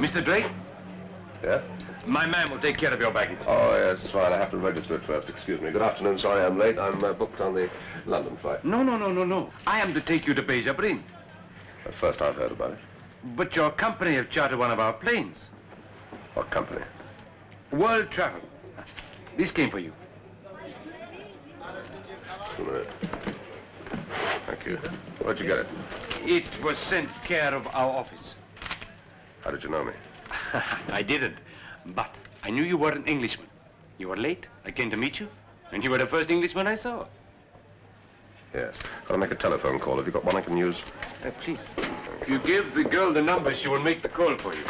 Mr. Drake? Yeah? My man will take care of your baggage. Oh, yes, it's fine. I have to register it first. Excuse me. Good afternoon. Sorry I'm late. I'm booked on the London flight. No. I am to take you to Dangerman. First I've heard about it. But your company have chartered one of our planes. What company? World Travel. This came for you. Just a minute. Thank you. Where'd you get it? It was sent care of our office. How did you know me? I didn't. But I knew you were an Englishman. You were late. I came to meet you. And you were the first Englishman I saw. Yes. I'll make a telephone call. Have you got one I can use? Please. If you give the girl the number, she will make the call for you.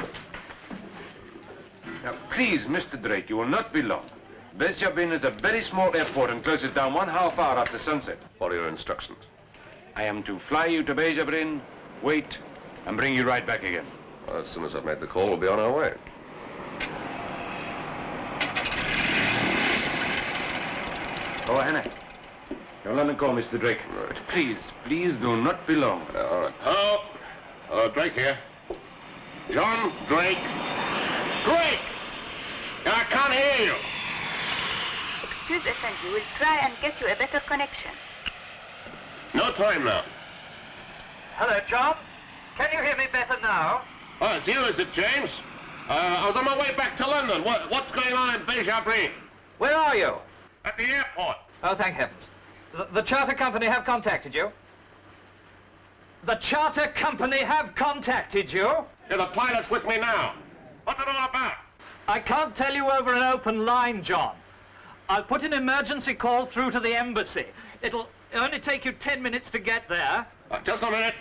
Now, please, Mr. Drake, you will not be long. Dangerman is a very small airport and closes down 1/2 hour after sunset. What are your instructions? I am to fly you to Dangerman, wait, and bring you right back again. Well, as soon as I've made the call, we'll be on our way. Oh, Hannah. Your London call, Mr. Drake. Right. Please do not be long. All right. Hello, Drake here. John Drake. Drake! I can't hear you. Excuse Effendi, we'll try and get you a better connection. No time now. Hello, John. Can you hear me better now? Oh, it's you, is it, James? I was on my way back to London. What's going on in Dangerman? Where are you? At the airport. Oh, thank heavens. The charter company have contacted you? The charter company have contacted you? Yeah, the pilot's with me now. What's it all about? I can't tell you over an open line, John. I'll put an emergency call through to the embassy. It'll only take you 10 minutes to get there. Just a minute.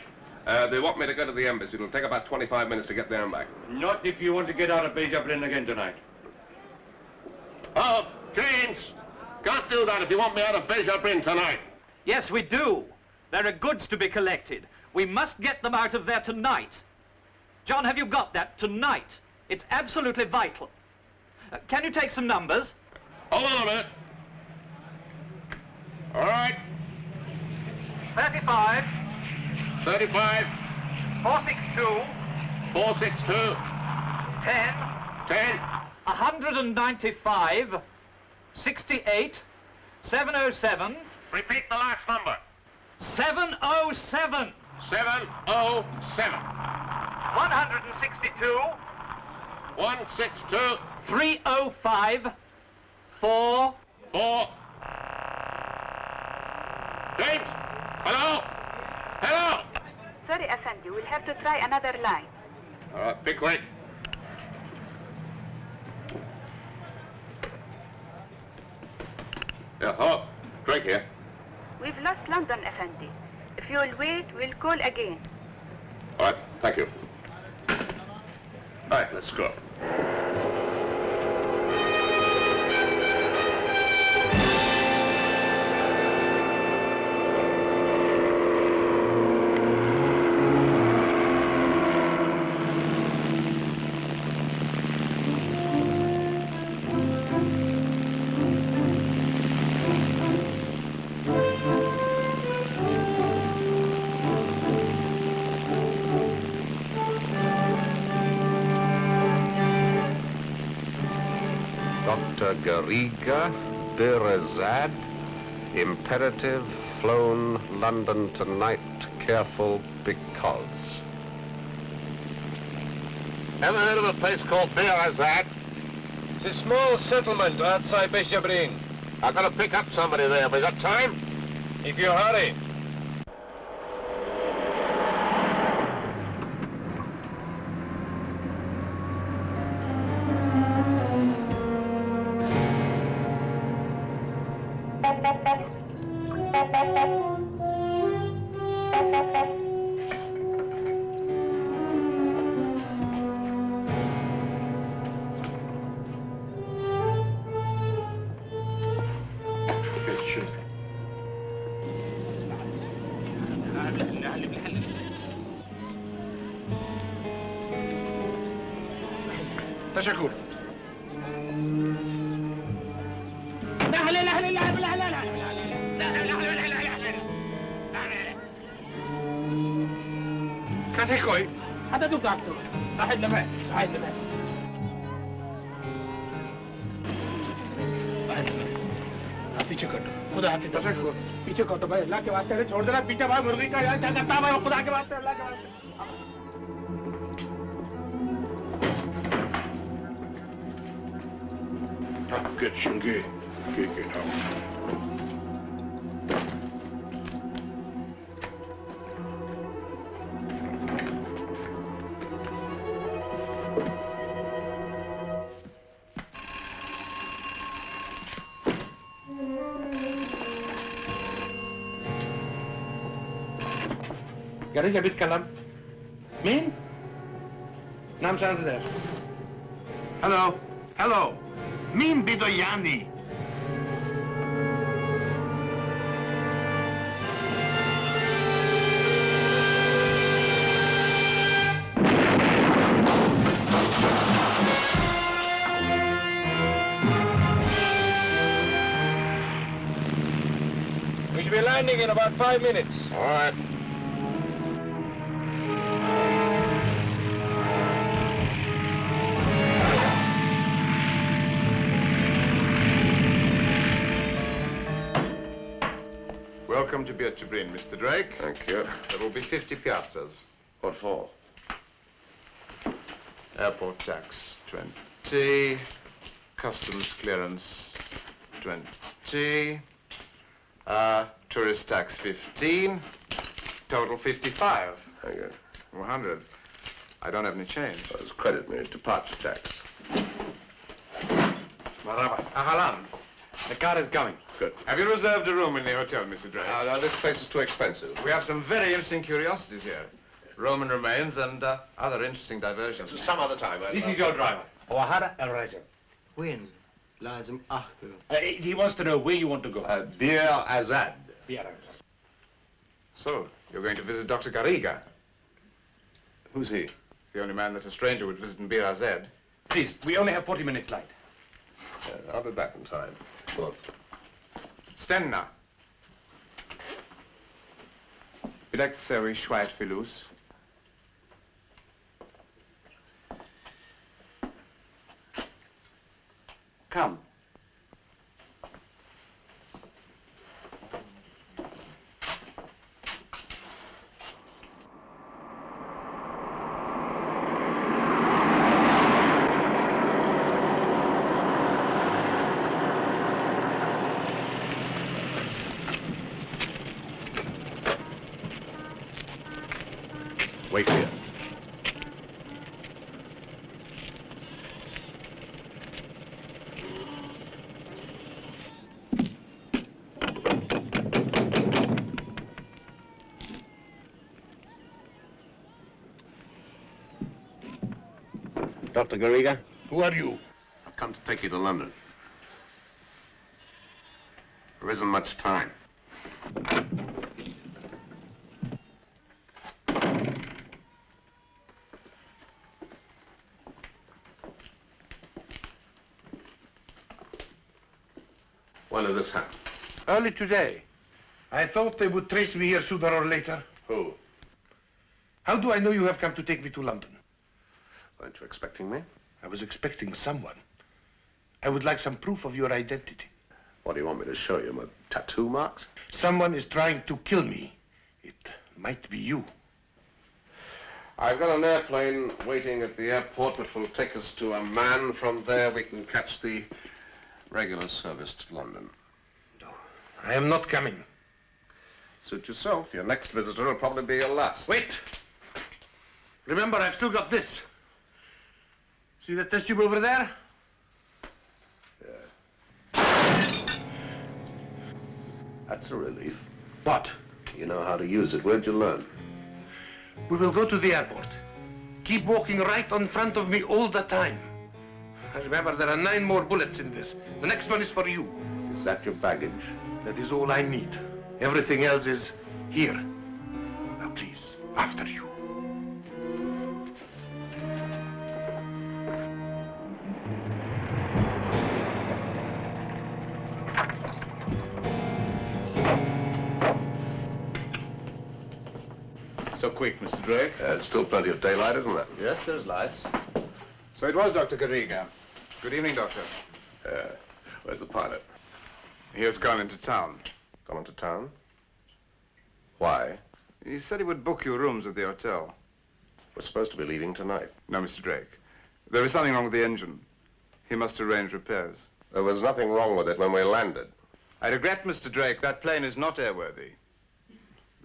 They want me to go to the embassy. It'll take about 25 minutes to get there and back. Not if you want to get out of Dangerman again tonight. Oh, James, can't do that if you want me out of Dangerman tonight. Yes, we do. There are goods to be collected. We must get them out of there tonight. John, have you got that? Tonight. It's absolutely vital. Can you take some numbers? Hold on a minute. All right. 35. 35. 462. 462. 10. 10. 195. 68. 707. Repeat the last number. 707. 707. 162. 162. 305. 4. 4. James? Hello? Hello? Sorry, Effendi, we'll have to try another line. All right, be quick. Yeah, hello. Drake here. We've lost London, Effendi. If you'll wait, we'll call again. All right, thank you. All right, let's go. Dr. Garriga, Birazad, imperative, flown London tonight, careful because. Ever heard of a place called Birazad? It's a small settlement outside Dangerman. I've got to pick up somebody there. We got time? If you hurry. تشكر. Katekoy. Ada tu doctor. واحد لمات واحد لمات واحد لمات आप पीछे कटो खुदा हाफिज पीछे कटो भाई अल्लाह के वास्ते छोड़ देना पीछे भाई मुर्गी का यार क्या करता है भाई खुदा के वास्ते अल्लाह के वास्ते Get Shingi. Get out. قريجة بيتكلم مين؟ نعم سنتدر هلو هلو مين بده يعني؟ We should be landing in about 5 minutes. All right. Welcome to Judgement, Mr. Drake. Thank you. There will be 50 piastres. What for? Airport tax, 20. Customs clearance, 20. Tourist tax, 15. Total 55. Thank you. 100. I don't have any change. Well, it's credit me. Departure tax. Marhaba. Ahlan. The car is coming. Good. Have you reserved a room in the hotel, Mr. Drake? No, this place is too expensive. We have some very interesting curiosities here. Roman remains and other interesting diversions. Some other time. This is your driver. وهذا الرجل وين؟ لازم أخذه. He wants to know where you want to go. Dear Azad. So, you're going to visit Dr. Garriga. Who's he? It's the only man that a stranger would visit in Bir Azad. Please, we only have 40 minutes light. I'll be back in time. Go on. Stenna. بدك تسوي شوية فلوس. Come. Wait here. Dr. Garriga? Who are you? I've come to take you to London. There isn't much time. When did this happen? Early today. I thought they would trace me here sooner or later. Who? How do I know you have come to take me to London? Weren't you expecting me? I was expecting someone. I would like some proof of your identity. What do you want me to show you? My tattoo marks? Someone is trying to kill me. It might be you. I've got an airplane waiting at the airport which will take us to Amman. From there we can catch the regular service to London. No, I am not coming. Suit yourself. Your next visitor will probably be your last. Wait! Remember, I've still got this. See that test tube over there? That's a relief. What? You know how to use it. Where'd you learn? We will go to the airport. Keep walking right in front of me all the time. Remember, there are 9 more bullets in this. The next one is for you. Is that your baggage? That is all I need. Everything else is here. Now, please, after you. So quick, Mr. Drake? There's still plenty of daylight, isn't there? Yes, there's lights. So it was Dr. Garriga. Good evening, Doctor. Where's the pilot? He has gone into town. Gone into town? Why? He said he would book you rooms at the hotel. We're supposed to be leaving tonight. No, Mr. Drake. There is something wrong with the engine. He must arrange repairs. There was nothing wrong with it when we landed. I regret, Mr. Drake, that plane is not airworthy.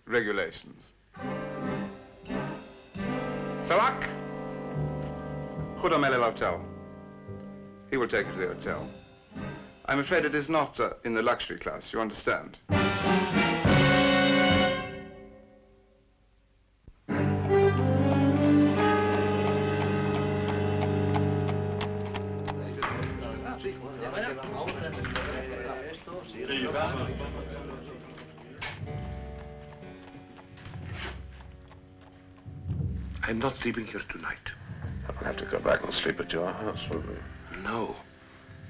Regulations. Sawak! Khudamelil Hotel. He will take you to the hotel. I'm afraid it is not in the luxury class, you understand? I'm not sleeping here tonight. I'll have to go back and sleep at your house, won't we? No.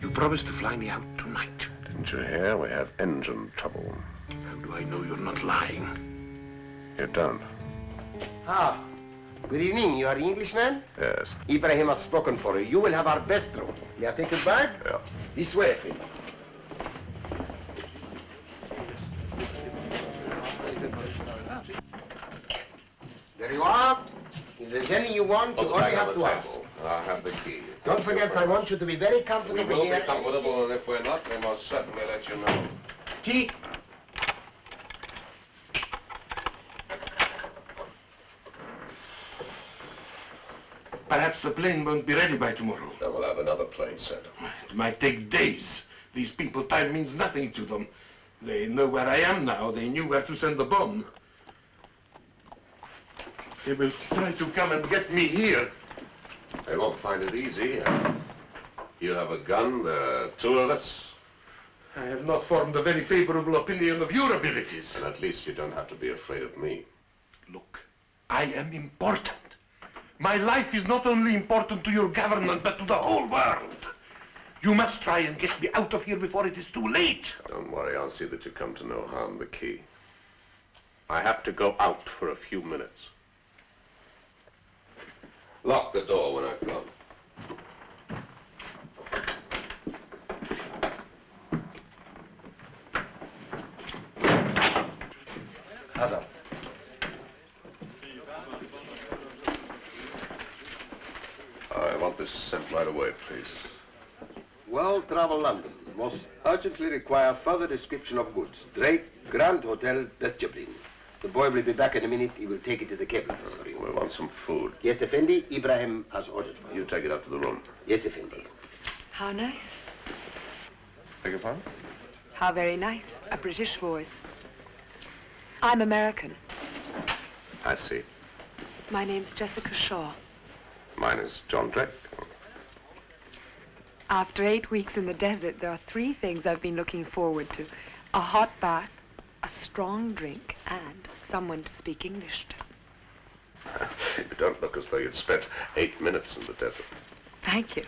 You promised to fly me out tonight. Didn't you hear? We have engine trouble. How do I know you're not lying? You don't? Ah, good evening. You are the Englishman? Yes. Ibrahim has spoken for you. You will have our best room. May I take a bag? Yeah. This way, please. There you are. If there's anything you want, you only have to ask. I'll have the key. Don't forget, I want you to be very comfortable We will here. be comfortable, and if we're not, we must certainly let you know. Key. Perhaps the plane won't be ready by tomorrow. Then we'll have another plane sent. It might take days. These people, time means nothing to them. They know where I am now. They knew where to send the bomb. They will try to come and get me here. They won't find it easy. You have a gun, there are two of us. I have not formed a very favorable opinion of your abilities. And at least you don't have to be afraid of me. Look, I am important. My life is not only important to your government, but to the whole world. You must try and get me out of here before it is too late. Don't worry, I'll see that you come to no harm. The key. I have to go out for a few minutes. Lock the door when I come. Hazard. I want this sent right away, please. Well, Travel London most urgently require further description of goods. Drake, Grand Hotel, Dangerman. The boy will be back in a minute. He will take it to the cabin for you. We want some food. Yes, Effendi. Ibrahim has ordered for you. You take it up to the room. Yes, Effendi. How nice. Beg your pardon? How very nice. A British voice. I'm American. I see. My name's Jessica Shaw. Mine is John Drake. After 8 weeks in the desert, there are 3 things I've been looking forward to. A hot bath, a strong drink, and someone to speak English to. You don't look as though you'd spent 8 minutes in the desert. Thank you.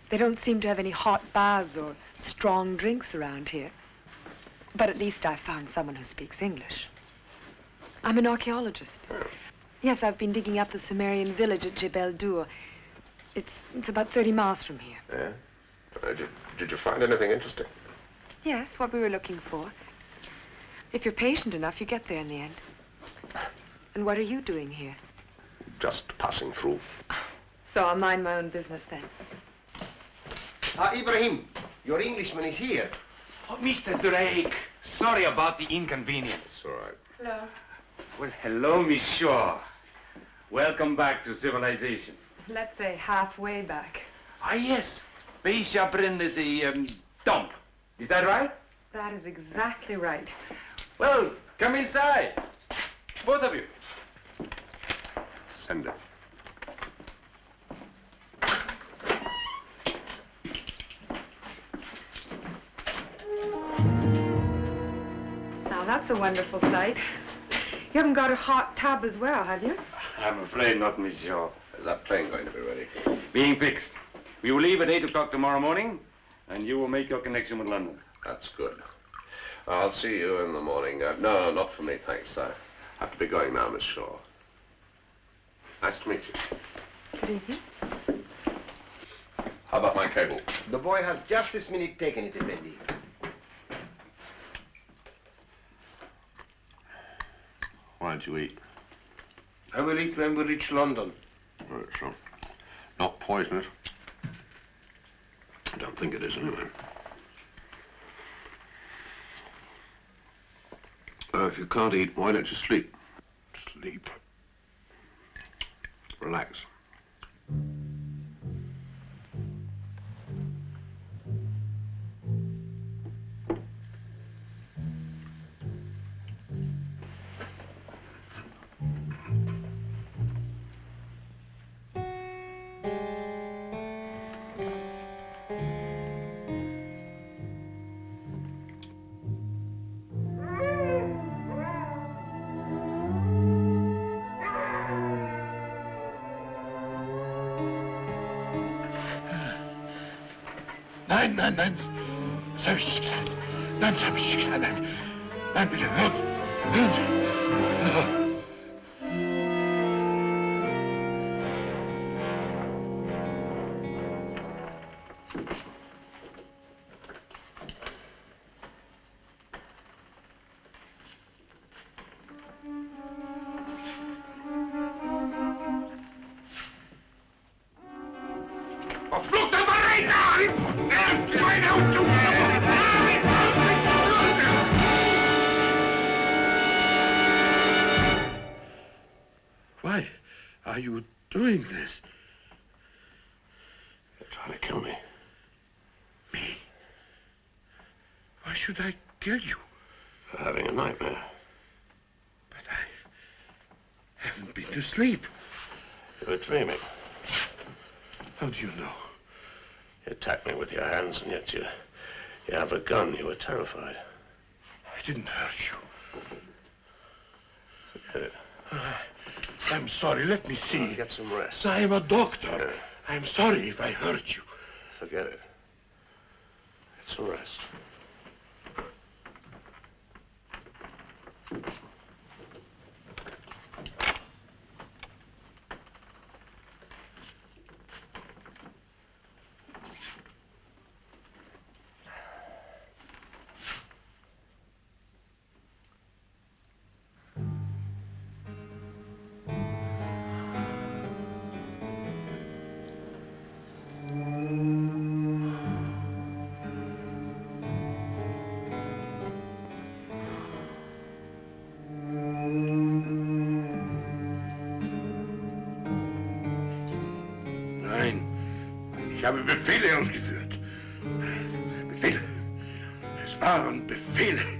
They don't seem to have any hot baths or strong drinks around here. But at least I've found someone who speaks English. I'm an archaeologist. Oh. Yes, I've been digging up the Sumerian village at Jebel Dur. It's about 30 miles from here. Yeah? Did you find anything interesting? Yes, what we were looking for. If you're patient enough, you get there in the end. And what are you doing here? Just passing through. So I'll mind my own business then. Ah, Ibrahim, your Englishman is here. Oh, Mr. Drake, sorry about the inconvenience. It's all right. Hello. Well, hello, Miss Shaw. Welcome back to civilization. Let's say halfway back. Ah, yes. Beishabrin is a dump. Is that right? That is exactly right. Well, come inside. Both of you. Send it. Now, that's a wonderful sight. You haven't got a hot tub as well, have you? I'm afraid not, Miss Shaw. Is that plane going to be ready? Being fixed. We will leave at 8 o'clock tomorrow morning, and you will make your connection with London. That's good. I'll see you in the morning. No, not for me, thanks. have to be going now, Miss Shaw. Nice to meet you. Good evening. How about my cable? The boy has just this minute taken it, Effendi. Why don't you eat? I will eat when we reach London. Right, so not poisonous. I don't think it is, anyway. If you can't eat, why don't you sleep? Sleep. Relax. Nein, nein, nein. Das habe ich nicht getan. Nein, das habe ich nicht getan. Nein, nein, bitte, hören. Hören. Verfluchter Verräter! Schweine und du! Why are you doing this? You're trying to kill me. Me? Why should I kill you? For having a nightmare. But I haven't been to sleep. You were dreaming. How do you know? You attacked me with your hands, and yet you have a gun. You were terrified. I didn't hurt you. Forget it. I'm sorry, let me see. Get some rest. I am a doctor. Yeah. I'm sorry if I hurt you. Forget it. Get some rest. Nein, ich habe Befehle ausgeführt. Befehle. Es waren Befehle.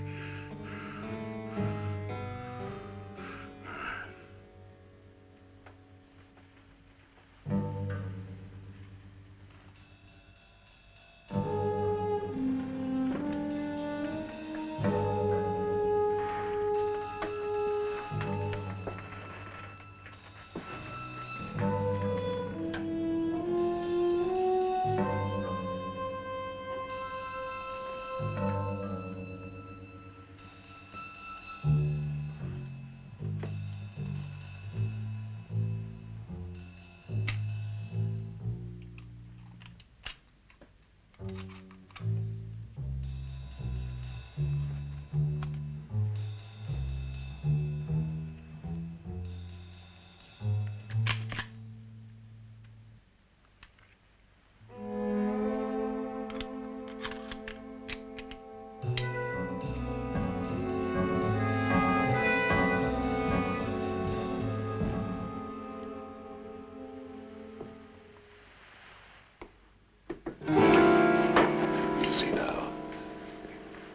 See now.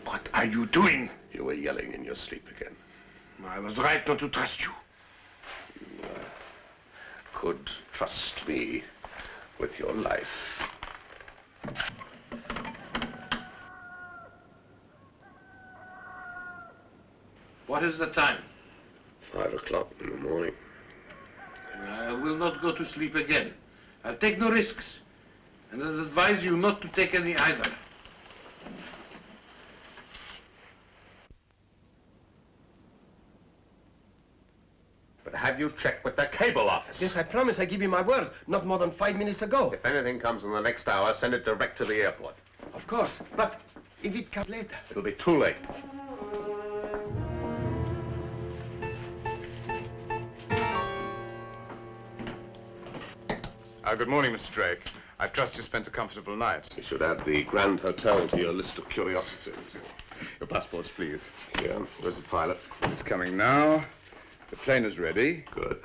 What are you doing? You were yelling in your sleep again. I was right not to trust you. You could trust me with your life. What is the time? 5 o'clock in the morning. I will not go to sleep again. I'll take no risks. And I'd advise you not to take any either. have you checked with the cable office? Yes, I promise. I give you my word. Not more than 5 minutes ago. If anything comes in the next hour, send it direct to the airport. Of course. But if it comes later... It'll be too late. Good morning, Mr. Drake. I trust you spent a comfortable night. You should add the Grand Hotel to your list of curiosities. Your passports, please. Yeah, where's the pilot? It's coming now. The plane is ready. Good.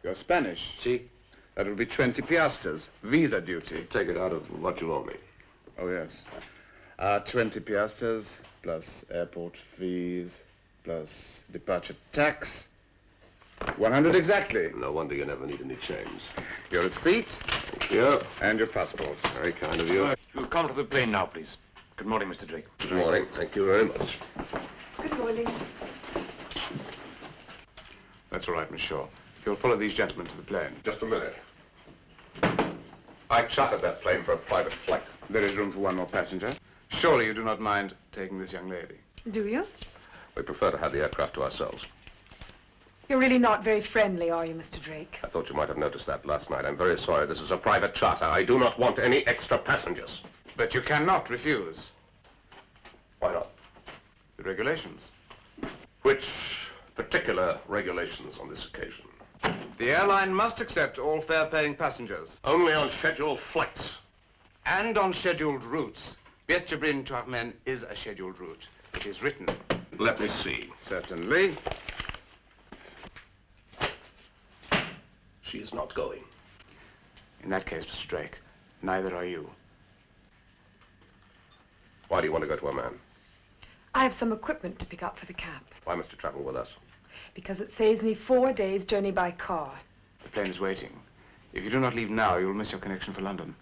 You're Spanish. See? That will be 20 piastres. Visa duty. Take it out of what you owe me. Oh, yes. 20 piastres, plus airport fees, plus departure tax. 100 exactly. No wonder you never need any change. Your receipt. Thank you. And your passport. Very kind of you. You'll come to the plane now, please. Good morning, Mr. Drake. Good morning. Thank you very much. Good morning. That's all right, Miss Shaw. You'll follow these gentlemen to the plane. Just a minute. I chartered that plane for a private flight. There is room for one more passenger. Surely you do not mind taking this young lady? Do you? We prefer to have the aircraft to ourselves. You're really not very friendly, are you, Mr. Drake? I thought you might have noticed that last night. I'm very sorry. This is a private charter. I do not want any extra passengers. But you cannot refuse. Why not? The regulations. Which particular regulations on this occasion? The airline must accept all fare-paying passengers. Only on scheduled flights. And on scheduled routes. Judgement to Armen is a scheduled route. It is written. Let me see. Certainly. She is not going. In that case, Mr. Drake, neither are you. Why do you want to go to a man? I have some equipment to pick up for the camp. Why must you travel with us? Because it saves me 4 days' journey by car. The plane is waiting. If you do not leave now, you will miss your connection for London.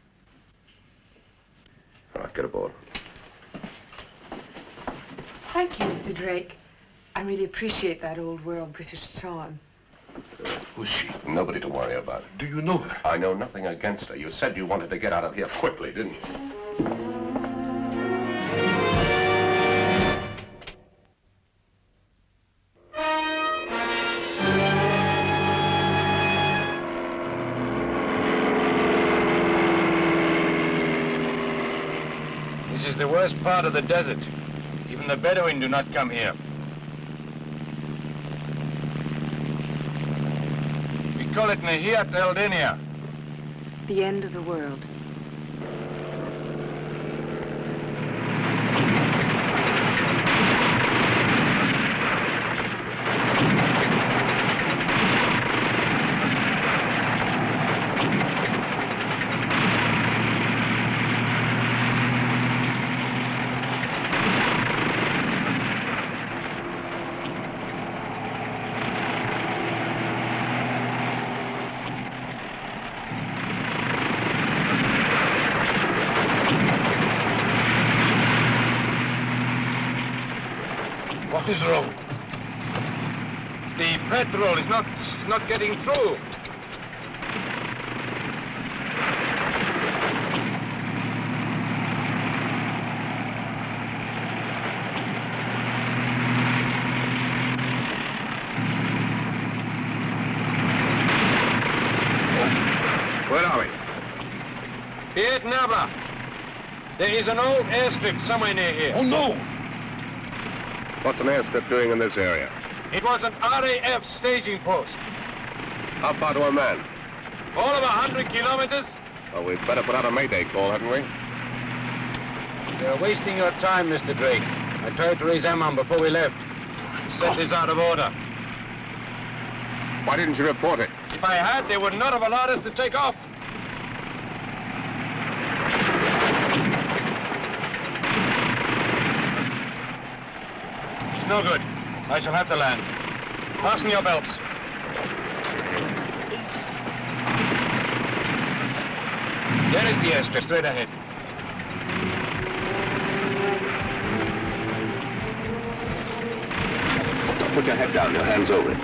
All right, get aboard. Thank you, Mr. Drake. I really appreciate that old world British charm. Who's she? Nobody to worry about. Do you know her? I know nothing against her. You said you wanted to get out of here quickly, didn't you? This is the worst part of the desert. Even the Bedouin do not come here. We call it Nehiyat El Denia. The end of the world. What is wrong? The petrol is not getting through. Where are we? Here at Naba. There is an old airstrip somewhere near here. Oh, no! What's an airstrip doing in this area? It was an RAF staging post. How far to a man? All of 100 kilometers. Well, we'd better put out a mayday call, hadn't we? You're wasting your time, Mr. Drake. I tried to raise Amman before we left. Set this out of order. Why didn't you report it? If I had, they would not have allowed us to take off. It's no good. I shall have to land. Fasten your belts. There is the airstrip, straight ahead. Put your head down, your hands over it.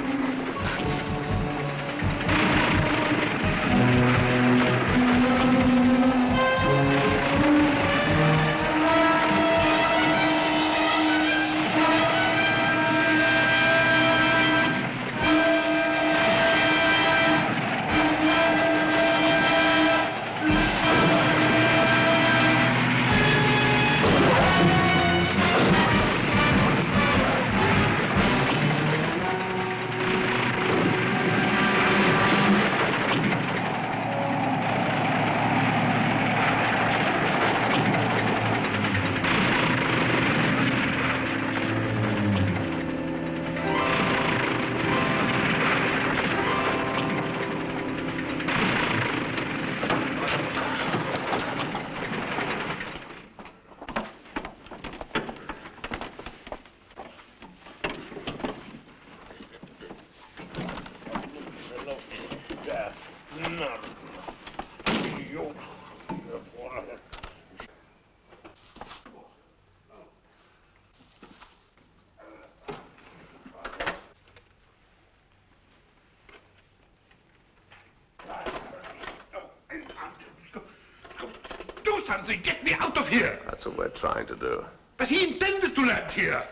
something. Get me out of here. That's what we're trying to do. But he intended to land here.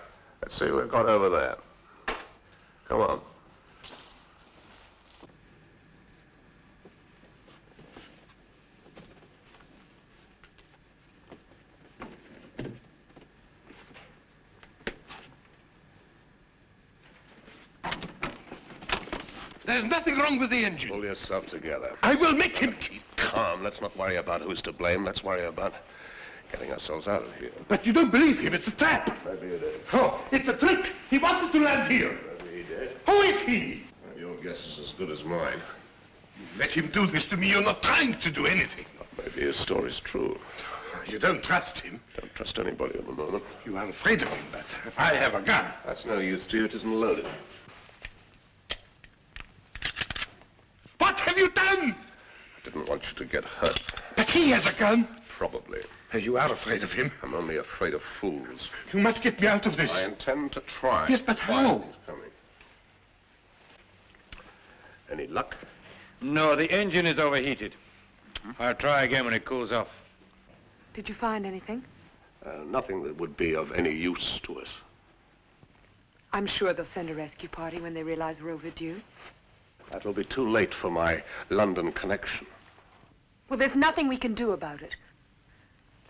Let's see what we've got over there. Come on. There's nothing wrong with the engine. Pull yourself together. I will make him keep. Calm. Let's not worry about who's to blame. Let's worry about getting ourselves out of here. But you don't believe him. It's a trap. Maybe it is. Oh, it's a trick. He wanted to land here. Maybe he did. Who is he? Well, your guess is as good as mine. Let him do this to me. You're not trying to do anything. Maybe his story's true. You don't trust him. Don't trust anybody at the moment. You are afraid of him, but I have a gun. That's no use to you. It isn't loaded. What have you done? I didn't want you to get hurt. But he has a gun. Probably. You are afraid of him. I'm only afraid of fools. You must get me out of this. I intend to try. Yes, but how? He's coming. Any luck? No, the engine is overheated. I'll try again when it cools off. Did you find anything? Nothing that would be of any use to us. I'm sure they'll send a rescue party when they realize we're overdue. That will be too late for my London connection. Well, there's nothing we can do about it.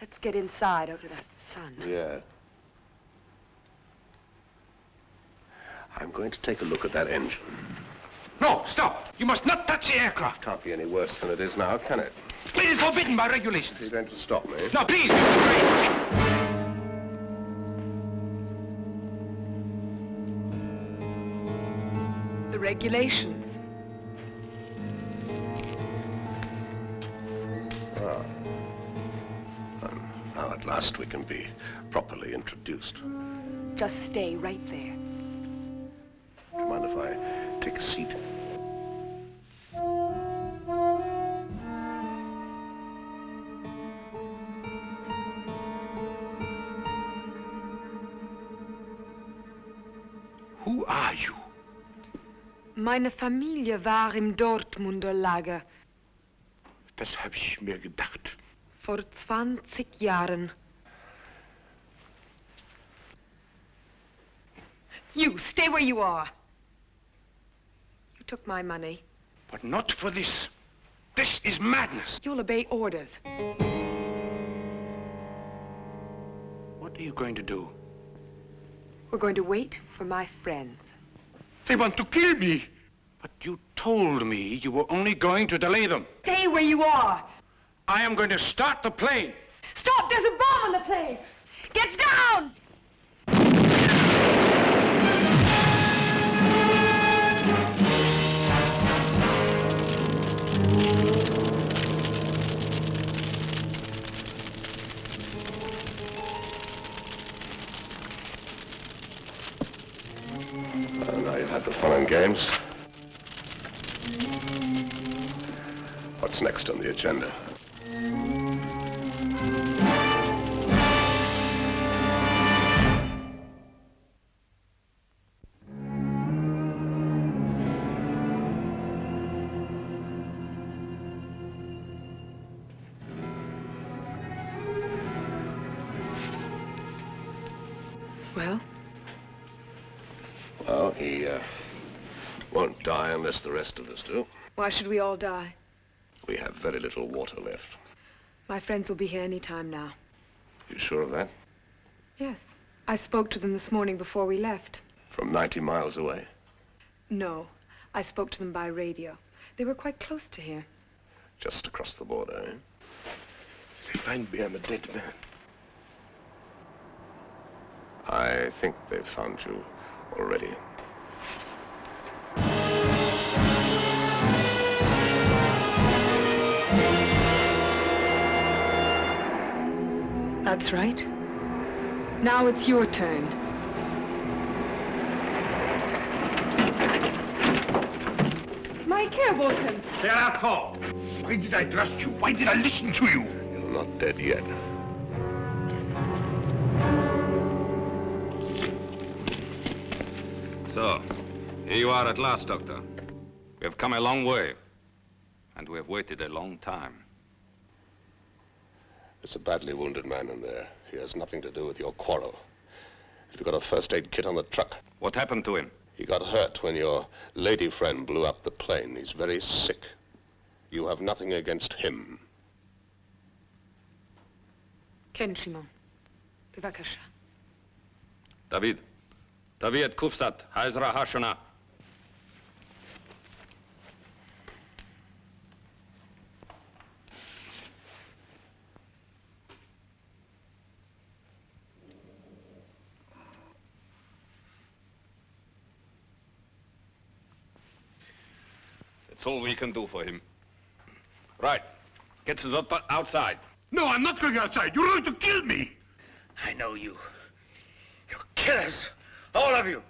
Let's get inside out of that sun. Yeah. I'm going to take a look at that engine. No, stop. You must not touch the aircraft. Can't be any worse than it is now, can it? It is forbidden by regulations. You're going to stop me? No, please, Mr. Gray. The regulations. Ah. Now at last we can be properly introduced. Just stay right there. Do you mind if I take a seat? Who are you? Meine Familie war im Dortmunder Lager. Das habe ich mir gedacht. Vor 20 Jahren. You, stay where you are. You took my money. But not for this. This is madness. You'll obey orders. What are you going to do? We're going to wait for my friends. They want to kill me. But you told me you were only going to delay them. Stay where you are. I am going to start the plane. Stop! There's a bomb on the plane! Get down! Now you've had the fun and games. What's next on the agenda? Well? Well, he won't die unless the rest of us do. Why should we all die? We have very little water left. My friends will be here any time now. You sure of that? Yes. I spoke to them this morning before we left. From 90 miles away? No. I spoke to them by radio. They were quite close to here. Just across the border, eh? They find me, I'm a dead man. I think they've found you already. That's right. Now it's your turn. Mike Herbolton. Why did I trust you? Why did I listen to you? You're not dead yet. So, here you are at last, Doctor. We have come a long way, and we have waited a long time. There's a badly wounded man in there. He has nothing to do with your quarrel. You've got a first aid kit on the truck. What happened to him? He got hurt when your lady friend blew up the plane. He's very sick. You have nothing against him. כן, שמעון. בבקשה. דוד, תביא את קופסת העזרה השונה. That's all we can do for him. Right. Get the doctor outside. No, I'm not going outside. You're going to kill me. I know you. You're killers. All of you.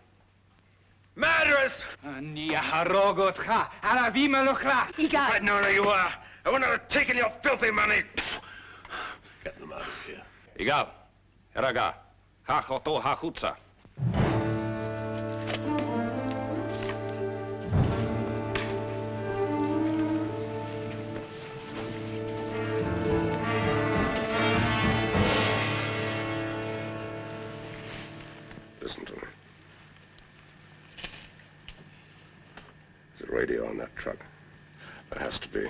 Murderers. אני אהרוג אותך, ערבי מלוכלך. If I'd known who you are, I wouldn't have taken your filthy money. Get them out of here. יגאל, הרגע. קח אותו החוצה. Listen to me. There's a radio on that truck. There has to be.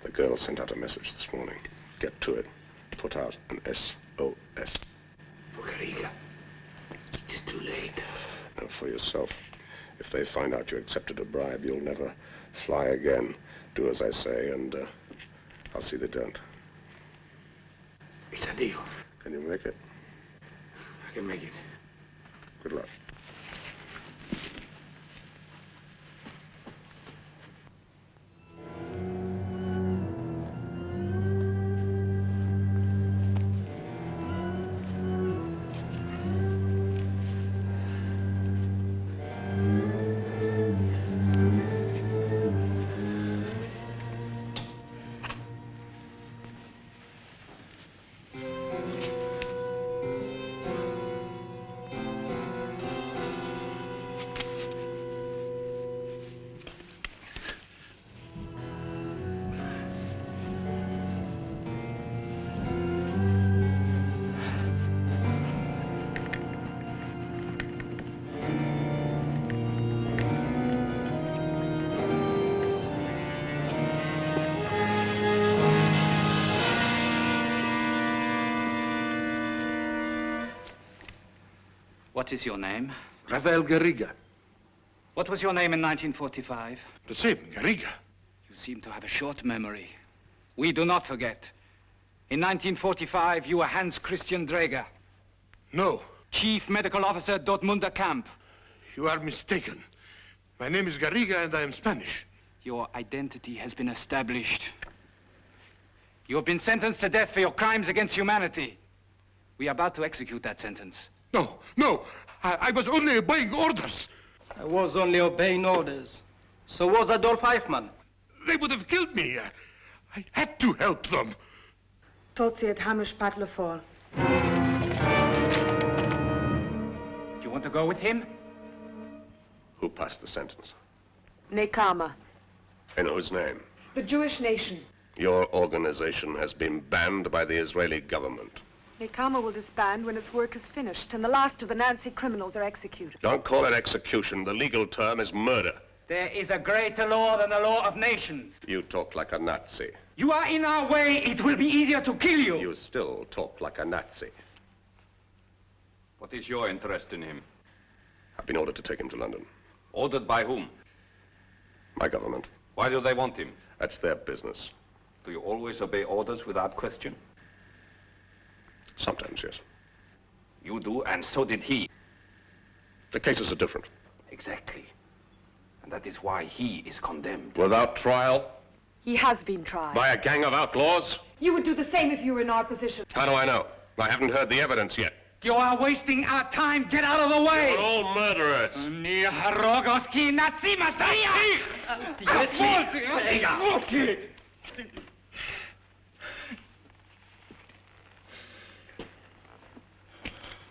The girl sent out a message this morning. Get to it. Put out an SOS. For Garriga. It's too late. Now, for yourself. If they find out you accepted a bribe, you'll never fly again. Do as I say, and I'll see they don't. It's a deal. Can you make it? I can make it. Good luck. What is your name? Rafael Garriga. What was your name in 1945? The same, Garriga. You seem to have a short memory. We do not forget. In 1945, you were Hans Christian Draeger. No. Chief Medical Officer, Dortmunder Camp. You are mistaken. My name is Garriga and I am Spanish. Your identity has been established. You have been sentenced to death for your crimes against humanity. We are about to execute that sentence. No, no. I was only obeying orders. I was only obeying orders. So was Adolf Eichmann. They would have killed me. I had to help them. Tot het hammerspatle voor. Do you want to go with him? Who passed the sentence? Nekama, In whose name? the Jewish nation. Your organization has been banned by the Israeli government. Nekama will disband when its work is finished and the last of the Nazi criminals are executed. Don't call it execution. The legal term is murder. There is a greater law than the law of nations. You talk like a Nazi. You are in our way. It will be easier to kill you. You still talk like a Nazi. What is your interest in him? I've been ordered to take him to London. Ordered by whom? My government. Why do they want him? That's their business. Do you always obey orders without question? Sometimes, yes. You do, and so did he. The cases are different. Exactly. And that is why he is condemned. Without trial? He has been tried. By a gang of outlaws? You would do the same if you were in our position. How do I know? I haven't heard the evidence yet. You are wasting our time. Get out of the way. You're all murderers.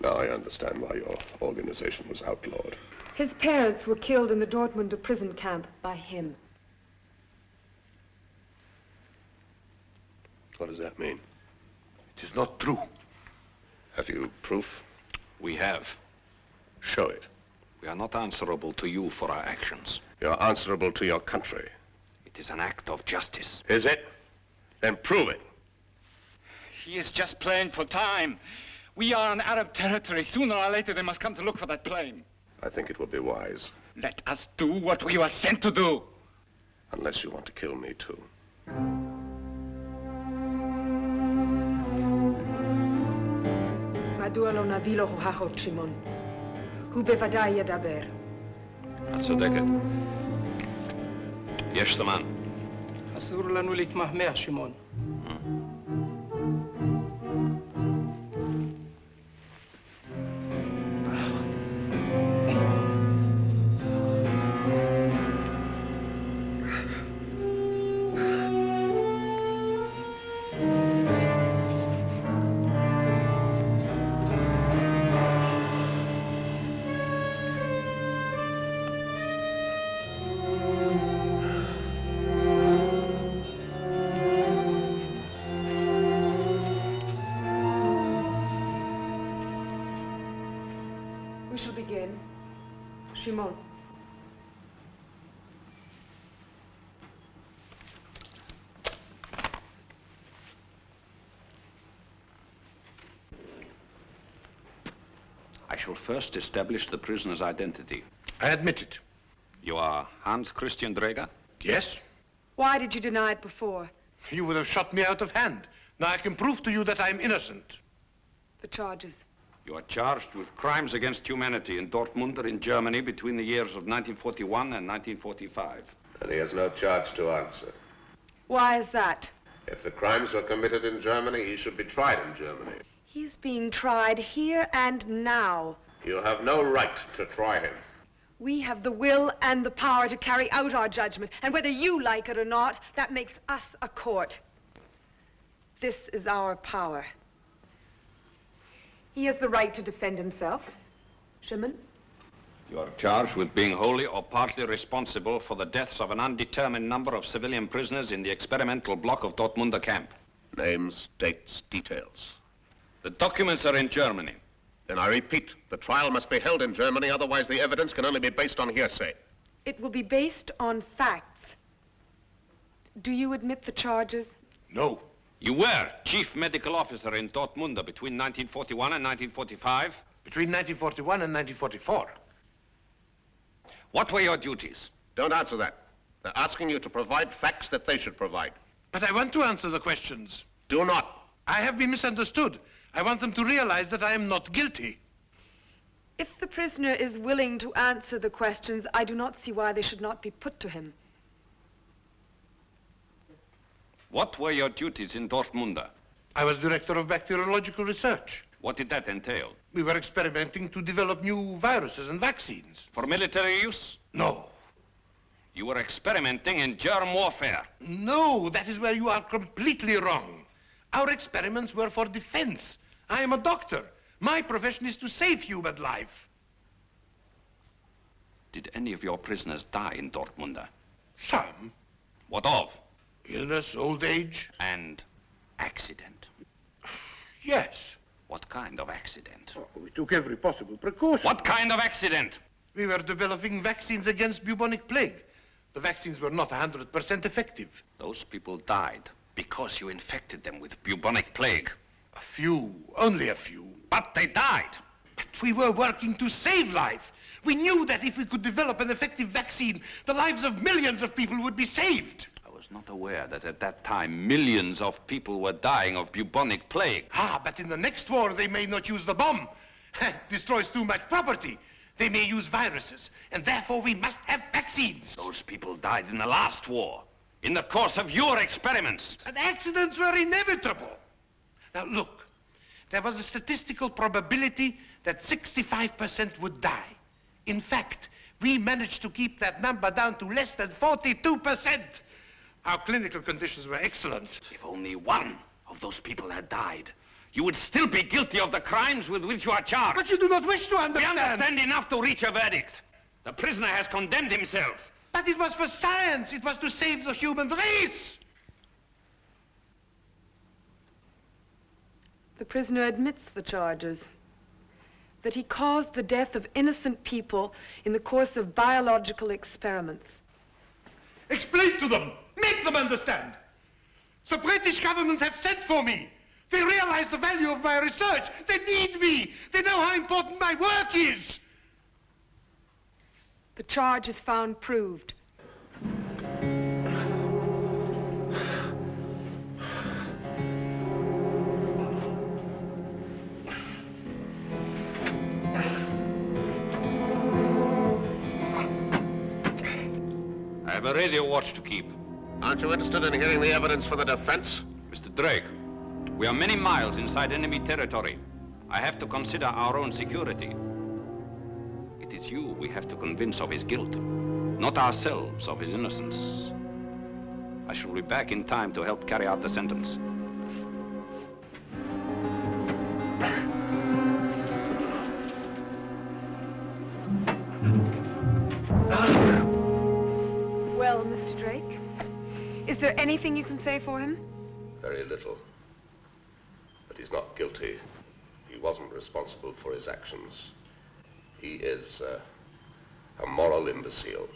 Now I understand why your organization was outlawed. His parents were killed in the Dortmunder prison camp by him. What does that mean? It is not true. Have you proof? We have. Show it. We are not answerable to you for our actions. You're answerable to your country. It is an act of justice. Is it? Then prove it. He is just playing for time. We are in Arab territory. Sooner or later, they must come to look for that plane. I think it would be wise. Let us do what we were sent to do. Unless you want to kill me, too. מדוע לא נביא לו הוכחות, שמעון? הוא בוודאי ידבר. הצודקת. יש זמן. אסור לנו להתמהמה, שמעון. We shall begin. Shimon. I shall first establish the prisoner's identity. I admit it. You are Hans Christian Dreger? Yes? Why did you deny it before? You would have shot me out of hand. Now I can prove to you that I'm innocent. The charges. You are charged with crimes against humanity in Dortmund in Germany between the years of 1941 and 1945. And he has no charge to answer. Why is that? If the crimes were committed in Germany, he should be tried in Germany. He's being tried here and now. You have no right to try him. We have the will and the power to carry out our judgment, and whether you like it or not, that makes us a court. This is our power. He has the right to defend himself. Shimon? You are charged with being wholly or partly responsible for the deaths of an undetermined number of civilian prisoners in the experimental block of Dortmunder camp. Names, dates, details. The documents are in Germany. Then I repeat, the trial must be held in Germany, otherwise the evidence can only be based on hearsay. It will be based on facts. Do you admit the charges? No. You were chief medical officer in Dortmund between 1941 and 1945? Between 1941 and 1944. What were your duties? Don't answer that. They're asking you to provide facts that they should provide. But I want to answer the questions. Do not. I have been misunderstood. I want them to realize that I am not guilty. If the prisoner is willing to answer the questions, I do not see why they should not be put to him. What were your duties in Dortmund? I was director of bacteriological research. What did that entail? We were experimenting to develop new viruses and vaccines. For military use? No. You were experimenting in germ warfare? No, that is where you are completely wrong. Our experiments were for defense. I am a doctor. My profession is to save human life. Did any of your prisoners die in Dortmund? Some. What of? Illness, old age. And accident? Yes. What kind of accident? Oh, we took every possible precaution. What kind of accident? We were developing vaccines against bubonic plague. The vaccines were not 100% effective. Those people died because you infected them with bubonic plague. A few, only a few. But they died. But we were working to save life. We knew that if we could develop an effective vaccine, the lives of millions of people would be saved. I was not aware that at that time millions of people were dying of bubonic plague. Ah, but in the next war they may not use the bomb. It destroys too much property. They may use viruses, and therefore we must have vaccines. Those people died in the last war, in the course of your experiments. And accidents were inevitable. Now look, there was a statistical probability that 65% would die. In fact, we managed to keep that number down to less than 42%. Our clinical conditions were excellent. If only one of those people had died, you would still be guilty of the crimes with which you are charged. But you do not wish to understand. We understand enough to reach a verdict. The prisoner has condemned himself. But it was for science. It was to save the human race. The prisoner admits the charges. That he caused the death of innocent people in the course of biological experiments. Explain to them. Make them understand. The British government have sent for me. They realize the value of my research. They need me. They know how important my work is. The charge is found proved. I have a radio watch to keep. Aren't you interested in hearing the evidence for the defense? Mr. Drake, we are many miles inside enemy territory. I have to consider our own security. It is you we have to convince of his guilt, not ourselves of his innocence. I shall be back in time to help carry out the sentence. Well, Mr. Drake, is there anything you can say for him? Very little. But he's not guilty. He wasn't responsible for his actions. He is a moral imbecile.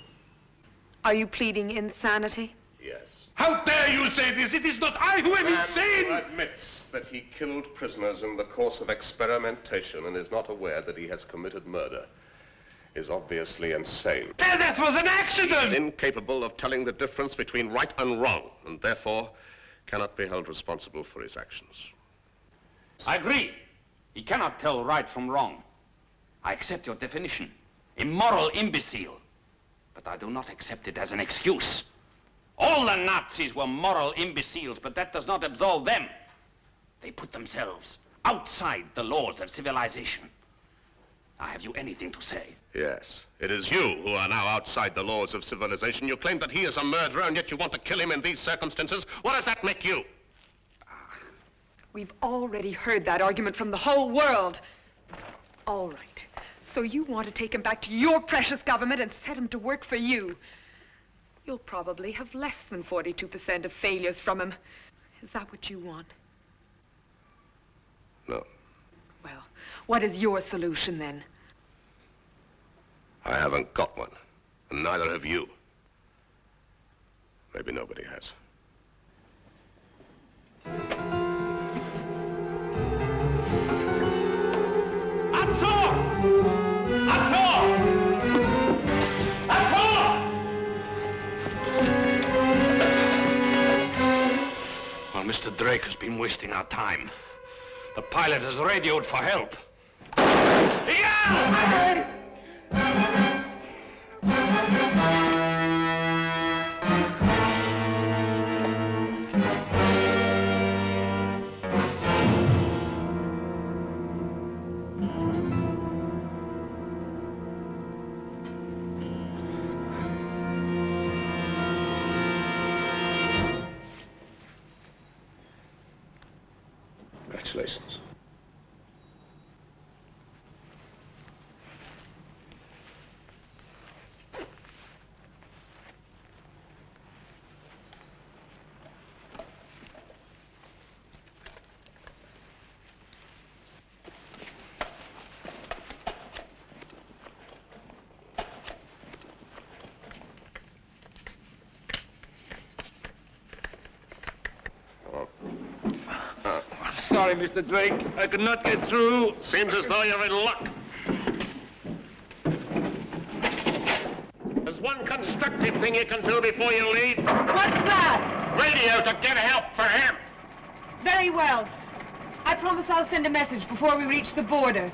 Are you pleading insanity? Yes. How dare you say this? It is not I who am insane! Who admits that he killed prisoners in the course of experimentation and is not aware that he has committed murder is obviously insane. That was an accident! He's incapable of telling the difference between right and wrong, and therefore cannot be held responsible for his actions. I agree. He cannot tell right from wrong. I accept your definition. Immoral imbecile. But I do not accept it as an excuse. All the Nazis were moral imbeciles, but that does not absolve them. They put themselves outside the laws of civilization. Now, have you anything to say? Yes. It is you who are now outside the laws of civilization. You claim that he is a murderer, and yet you want to kill him in these circumstances. What does that make you? We've already heard that argument from the whole world. All right. So you want to take him back to your precious government and set him to work for you. You'll probably have less than 42% of failures from him. Is that what you want? No. Well, what is your solution then? I haven't got one, and neither have you. Maybe nobody has. Well, Mr. Drake has been wasting our time. The pilot has radioed for help. Congratulations. Sorry, Mr. Drake. I could not get through. Seems as though you're in luck. There's one constructive thing you can do before you leave. What's that? Radio to get help for him. Very well. I promise I'll send a message before we reach the border.